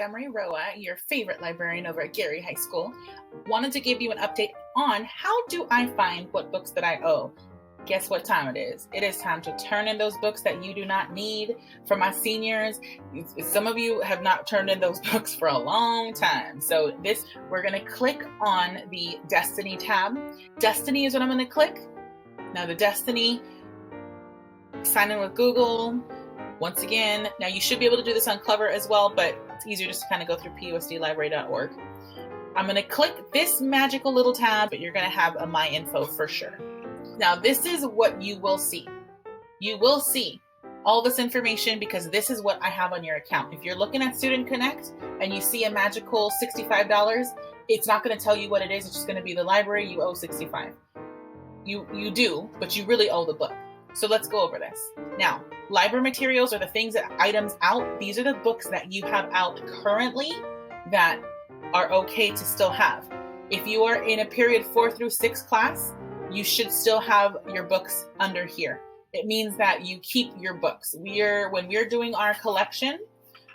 Montgomery-Roa, your favorite librarian over at Garey High School. Wanted to give you an update on how do I find what books that I owe. Guess what time it is? It is time to turn in those books that you do not need. For my seniors, some of you have not turned in those books for a long time. So we're going to click on the Destiny tab. Destiny is what I'm going to click. Now the Destiny, sign in with Google. Once again, now you should be able to do this on Clever as well, but it's easier just to kind of go through pusdlibrary.org. I'm going to click this magical little tab, but you're going to have a My Info for sure. Now, this is what you will see. You will see all this information because this is what I have on your account. If you're looking at Student Connect and you see a magical $65, it's not going to tell you what it is. It's just going to be the library. You owe $65. You do, but you really owe the book. So let's go over this. Now, library materials are the things that items out. These are the books that you have out currently that are okay to still have. If you are in a period 4 through 6 class, you should still have your books under here. It means that you keep your books. When we're doing our collection,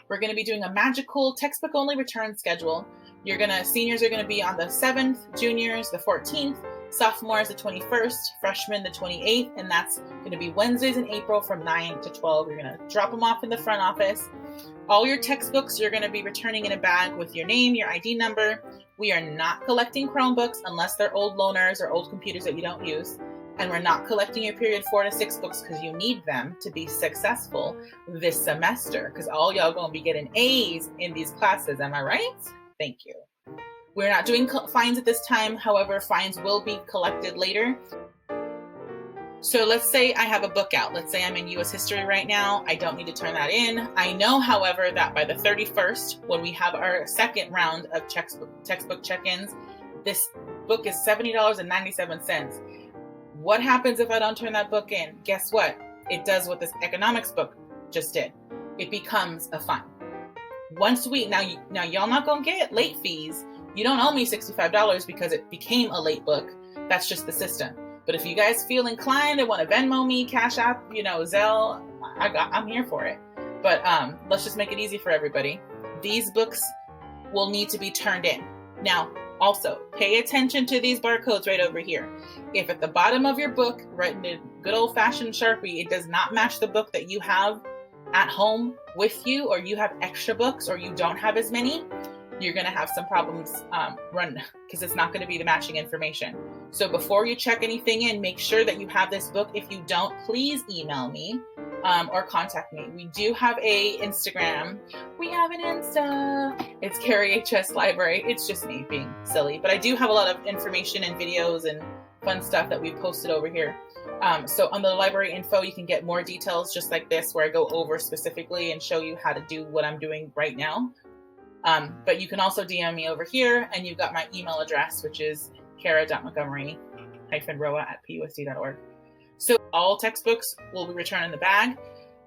we're going to be doing a magical textbook only return schedule. Seniors are going to be on the 7th, juniors the 14th, sophomores the 21st, freshmen the 28th, and that's going to be Wednesdays in April from 9 to 12. You're going to drop them off in the front office. All your textbooks you're going to be returning in a bag with your name, your ID number. We are not collecting Chromebooks unless they're old loaners or old computers that you don't use. And we're not collecting your period 4 to 6 books because you need them to be successful this semester, because all y'all going to be getting A's in these classes. Am I right? Thank you. We're not doing fines at this time. However, fines will be collected later. So let's say I have a book out. Let's say I'm in U.S. history right now. I don't need to turn that in. I know, however, that by the 31st, when we have our second round of textbook check-ins, this book is $70.97. What happens if I don't turn that book in? Guess what? It does what this economics book just did. It becomes a fine. Now y'all not gonna get late fees. You don't owe me $65 because it became a late book. That's just the system. But if you guys feel inclined and want to Venmo me, Cash App, Zelle, I'm here for it. But let's just make it easy for everybody. These books will need to be turned in. Now, also, pay attention to these barcodes right over here. If at the bottom of your book, written in good old-fashioned Sharpie, it does not match the book that you have at home with you, or you have extra books, or you don't have as many, you're going to have some problems run because it's not going to be the matching information. So before you check anything in, make sure that you have this book. If you don't, please email me or contact me. We do have a Instagram. We have an Insta. It's Garey HS Library. It's just me being silly, but I do have a lot of information and videos and fun stuff that we posted over here. So on the library info, you can get more details just like this, where I go over specifically and show you how to do what I'm doing right now. But you can also DM me over here, and you've got my email address, which is kara.montgomery-roa@pusd.org. So all textbooks will be returned in the bag.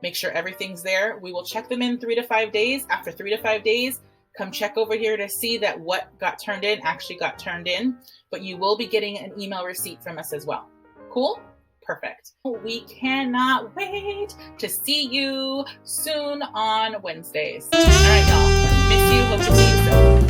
Make sure everything's there. We will check them in 3 to 5 days. After 3 to 5 days, come check over here to see that what got turned in actually got turned in. But you will be getting an email receipt from us as well. Cool? Perfect. We cannot wait to see you soon on Wednesdays. All right, y'all. Miss you. Hope to see you soon.